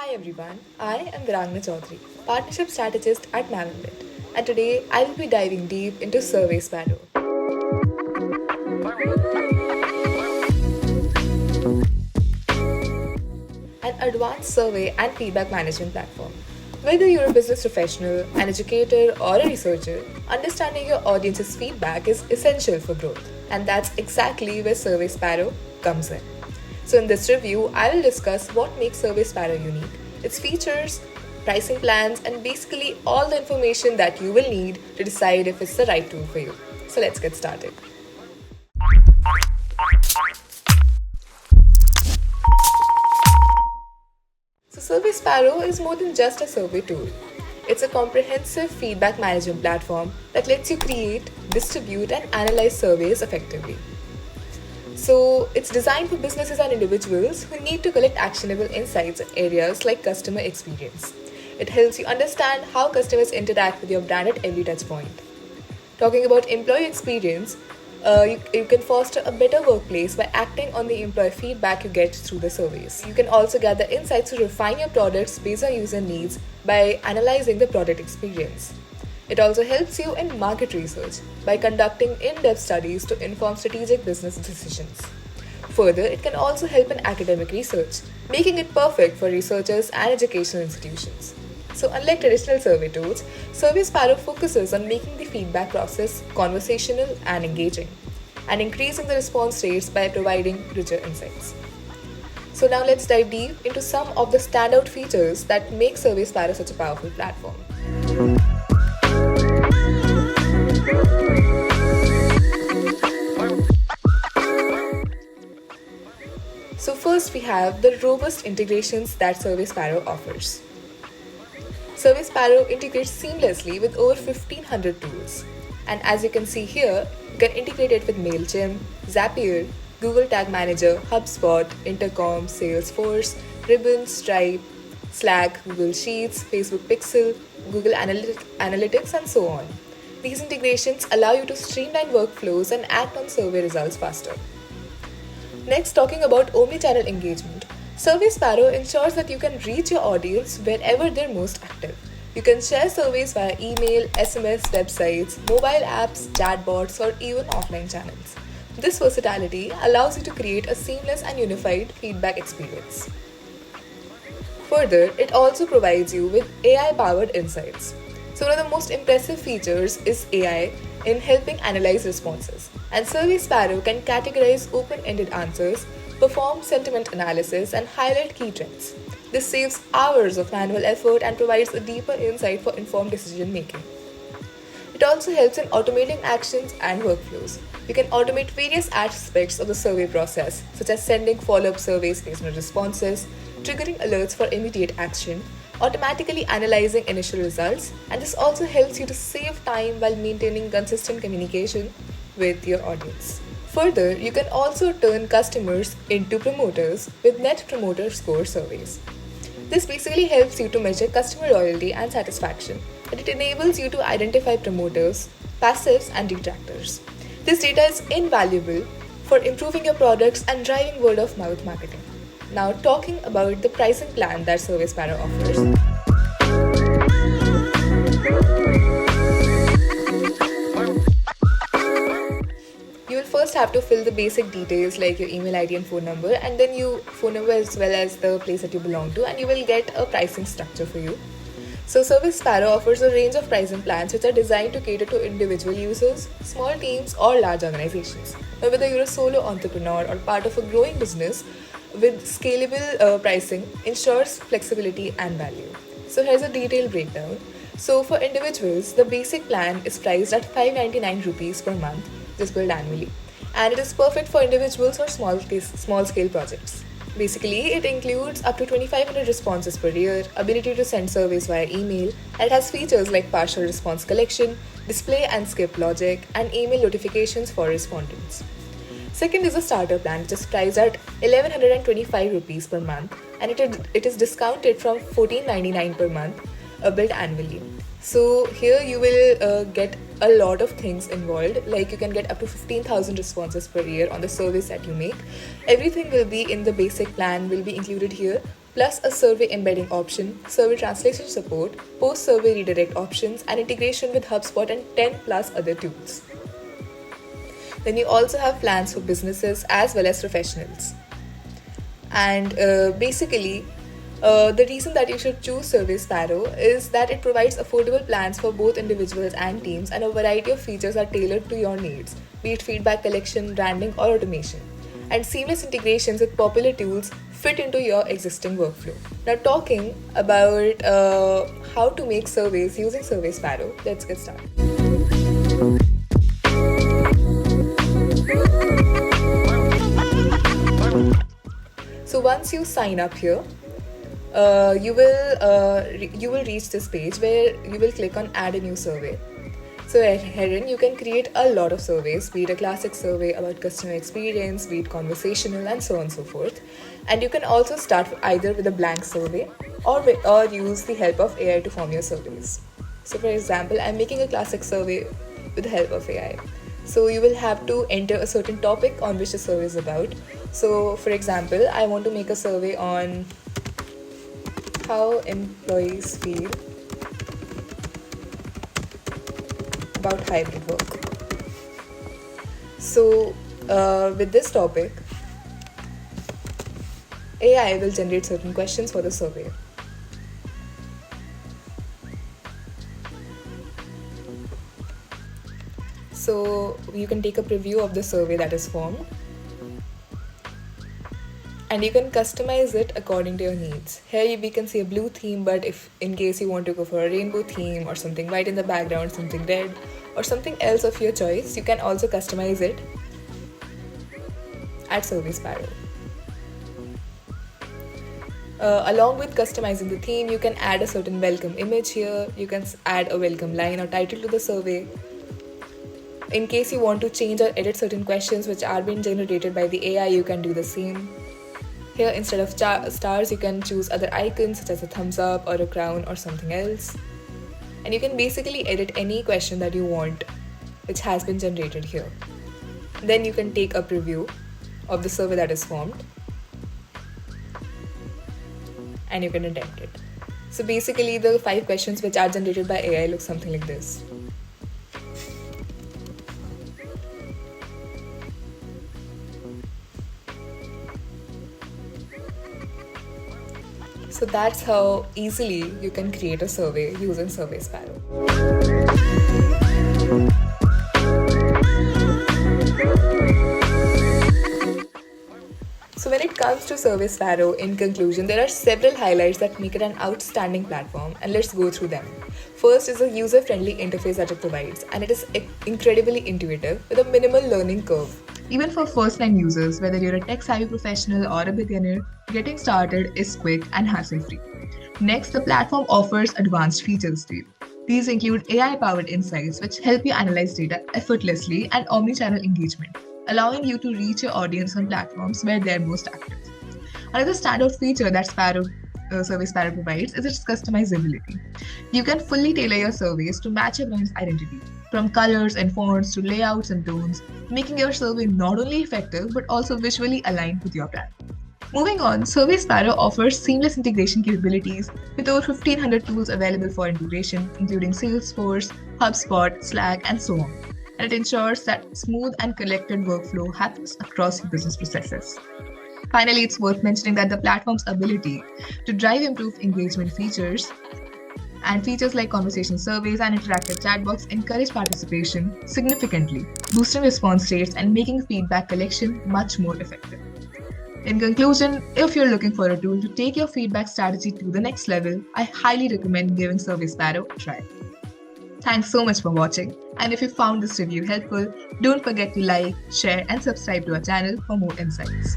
Hi everyone, I am Virangna Chaudhary, Partnership Strategist at Mavenwit, and today I will be diving deep into SurveySparrow, an advanced survey and feedback management platform. Whether you're a business professional, an educator, or a researcher, understanding your audience's feedback is essential for growth, and that's exactly where SurveySparrow comes in. So, in this review, I will discuss what makes SurveySparrow unique, its features, pricing plans, and basically all the information that you will need to decide if it's the right tool for you. So, let's get started. So, SurveySparrow is more than just a survey tool. It's a comprehensive feedback management platform that lets you create, distribute, and analyze surveys effectively. So, it's designed for businesses and individuals who need to collect actionable insights in areas like customer experience. It helps you understand how customers interact with your brand at every touch point. Talking about employee experience, you can foster a better workplace by acting on the employee feedback you get through the surveys. You can also gather insights to refine your products based on user needs by analyzing the product experience. It also helps you in market research by conducting in-depth studies to inform strategic business decisions. Further, it can also help in academic research, making it perfect for researchers and educational institutions. So, unlike traditional survey tools, SurveySparrow focuses on making the feedback process conversational and engaging, and increasing the response rates by providing richer insights. So, now let's dive deep into some of the standout features that make SurveySparrow such a powerful platform. So first we have the robust integrations that SurveySparrow offers. SurveySparrow integrates seamlessly with over 1500 tools. And as you can see here, you can integrate it with MailChimp, Zapier, Google Tag Manager, HubSpot, Intercom, Salesforce, Ribbon, Stripe, Slack, Google Sheets, Facebook Pixel, Google Analytics, and so on. These integrations allow you to streamline workflows and act on survey results faster. Next, talking about omnichannel engagement. SurveySparrow ensures that you can reach your audience wherever they're most active. You can share surveys via email, SMS, websites, mobile apps, chatbots, or even offline channels. This versatility allows you to create a seamless and unified feedback experience. Further, it also provides you with AI-powered insights. So one of the most impressive features is AI in helping analyze responses. And SurveySparrow can categorize open-ended answers, perform sentiment analysis, and highlight key trends. This saves hours of manual effort and provides a deeper insight for informed decision making. It also helps in automating actions and workflows. You can automate various aspects of the survey process, such as sending follow-up surveys based on responses, triggering alerts for immediate action, automatically analyzing initial results, and this also helps you to save time while maintaining consistent communication with your audience. Further, you can also turn customers into promoters with Net Promoter Score surveys. This basically helps you to measure customer loyalty and satisfaction, and it enables you to identify promoters, passives, and detractors. This data is invaluable for improving your products and driving word of mouth marketing. Now, talking about the pricing plan that SurveySparrow offers. You will first have to fill the basic details like your email ID and phone number, and then your phone number as well as the place that you belong to, and you will get a pricing structure for you. So SurveySparrow offers a range of pricing plans which are designed to cater to individual users, small teams, or large organizations. Now, whether you're a solo entrepreneur or part of a growing business, with scalable pricing ensures flexibility and value. So here's a detailed breakdown. So for individuals, the basic plan is priced at 599 rupees per month, just billed annually, and it is perfect for individuals or small scale projects. Basically, it includes up to 2500 responses per year, ability to send surveys via email, and it has features like partial response collection, display and skip logic, and email notifications for respondents. Second is a starter plan, which is priced at 1125 rupees per month, and it is discounted from 1499 per month, billed annually. So here you will get a lot of things involved, like you can get up to 15,000 responses per year on the surveys that you make. Everything will be in the basic plan, will be included here, plus a survey embedding option, survey translation support, post-survey redirect options, and integration with HubSpot and 10 plus other tools. Then you also have plans for businesses as well as professionals. And basically, the reason that you should choose SurveySparrow is that it provides affordable plans for both individuals and teams, and a variety of features are tailored to your needs, be it feedback collection, branding, or automation. And seamless integrations with popular tools fit into your existing workflow. Now, talking about how to make surveys using SurveySparrow, let's get started. So once you sign up here, you will reach this page where you will click on add a new survey. So herein you can create a lot of surveys, be it a classic survey about customer experience, be it conversational, and so on and so forth. And you can also start either with a blank survey or use the help of AI to form your surveys. So for example, I'm making a classic survey with the help of AI. So you will have to enter a certain topic on which the survey is about. So for example, I want to make a survey on how employees feel about hybrid work. So with this topic, AI will generate certain questions for the survey. So you can take a preview of the survey that is formed, and you can customize it according to your needs. Here we can see a blue theme, but if in case you want to go for a rainbow theme or something white in the background, something red, or something else of your choice, you can also customize it at SurveySparrow. Along with customizing the theme, you can add a certain welcome image here. You can add a welcome line or title to the survey. In case you want to change or edit certain questions which are being generated by the AI, you can do the same. Here, instead of stars, you can choose other icons such as a thumbs up or a crown or something else. And you can basically edit any question that you want which has been generated here. Then you can take a preview of the survey that is formed and you can attempt it. So basically the 5 questions which are generated by AI look something like this. So that's how easily you can create a survey using SurveySparrow. So when it comes to SurveySparrow, in conclusion, there are several highlights that make it an outstanding platform, and let's go through them. First is the user-friendly interface that it provides, and it is incredibly intuitive with a minimal learning curve. Even for first-time users, whether you're a tech-savvy professional or a beginner, getting started is quick and hassle-free. Next, the platform offers advanced features to you. These include AI-powered insights which help you analyze data effortlessly and omnichannel engagement, allowing you to reach your audience on platforms where they're most active. Another standout feature that SurveySparrow provides is its customizability. You can fully tailor your surveys to match your brand's identity, from colors and fonts to layouts and tones, making your survey not only effective but also visually aligned with your brand. Moving on, SurveySparrow offers seamless integration capabilities with over 1,500 tools available for integration, including Salesforce, HubSpot, Slack, and so on. And it ensures that smooth and collected workflow happens across your business processes. Finally, it's worth mentioning that the platform's ability to drive improved engagement features like conversation surveys and interactive chatbots encourage participation significantly, boosting response rates and making feedback collection much more effective. In conclusion, if you're looking for a tool to take your feedback strategy to the next level, I highly recommend giving SurveySparrow a try. Thanks so much for watching, and if you found this review helpful, don't forget to like, share, and subscribe to our channel for more insights.